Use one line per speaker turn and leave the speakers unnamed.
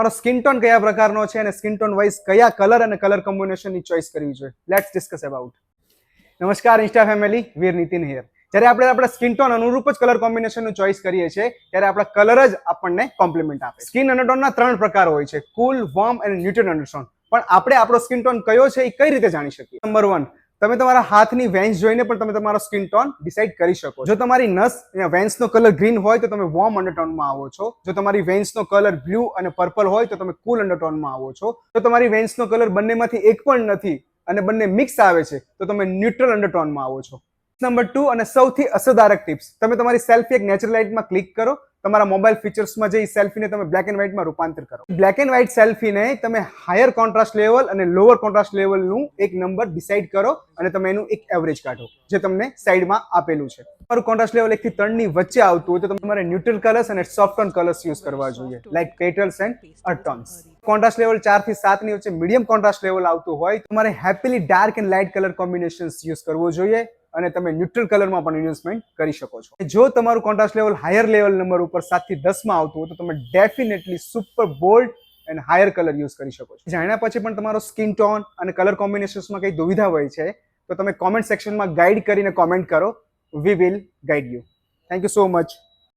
તમારો skin tone કયા પ્રકારનો છે અને સ્કિન ટોન વાઇઝ કયા કલર અને કલર કોમ્બિનેશનની ચોઇસ કરવી જોઈએ. Let's discuss about. નમસ્કાર insta family, Veer Nitin here. જ્યારે આપણે આપણા સ્કિન ટોન અનુરૂપ જ કલર કોમ્બિનેશનનું ચોઇસ કરીએ છીએ ત્યારે આપણા કલર જ આપણને કોમ્પ્લિમેન્ટ આપે. સ્કિન અંડરટોનના 3 પ્રકાર હોય છે, કુલ, વોર્મ અને ન્યુટ્રલ અંડરટોન. પણ આપણે આપણો સ્કિન ટોન કયો છે એ કઈ રીતે જાણી શકીએ? નંબર 1, તમે તમારા હાથની વેન્સ જોઈને પણ તમે તમારો સ્કિન ટોન ડિસાઇડ કરી શકો. જો તમારી નસ વેન્સનો કલર ગ્રીન હોય તો તમે વોર્મ અંડરટોનમાં આવો છો. જો તમારી વેન્સનો કલર બ્લુ અને પર્પલ હોય તો તમે કુલ અંડરટોનમાં આવો છો. જો તમારી વેન્સનો કલર બંનેમાંથી એક પણ નથી અને બંને મિક્સ આવે છે તો તમે ન્યુટ્રલ અંડરટોનમાં આવો છો. નંબર 2 અને સૌથી અસરદારક ટિપ્સ, તમે તમારી સેલ્ફી એક નેચરલ લાઇટમાં ક્લિક કરો. તમારા મોબાઈલ ફીચર્સમાં જઈ સેલ્ફીને તમે બ્લેક એન્ડ વ્હાઇટમાં રૂપાંતર કરો. બ્લેક એન્ડ વ્હાઇટ સેલ્ફીને તમે હાયર કોન્ટ્રાસ્ટ લેવલ અને લોઅર કોન્ટ્રાસ્ટ લેવલનું એક નંબર ડિસાઇડ કરો અને તમે એનું એક એવરેજ કાઢો જે તમને સાઈડમાં આપેલું છે. તમારું કોન્ટ્રાસ્ટ લેવલ 1 થી 3 ની વચ્ચે આવતું હોય તો તમારે ન્યુટ્રલ કલર્સ અને સોફ્ટ ટોન કલર્સ યુઝ કરવા જોઈએ, like petals and earth tones. Contrast level 4 થી 7 ની વચ્ચે મીડિયમ કોન્ટ્રાસ્ટ લેવલ આવતું હોય તો તમારે happily dark and light colour combinations use કરવો જોઈએ અને તમે ન્યુટ્રલ કલરમાં પણ ઇન્વેસ્ટમેન્ટ કરી શકો છો. જો તમારું contrast level higher level number ઉપર 7 થી 10 માં આવતું હોય તો તમે definitely super bold and higher colour use કરી શકો છો. જાણ્યા પછી પણ તમારો સ્કિન ટોન અને કલર કોમ્બિનેશન્સમાં કંઈ દુવિધા હોય છે તો તમે કોમેન્ટ સેક્શનમાં ગાઈડ કરીને કોમેન્ટ કરો. We will guide you. Thank you so much.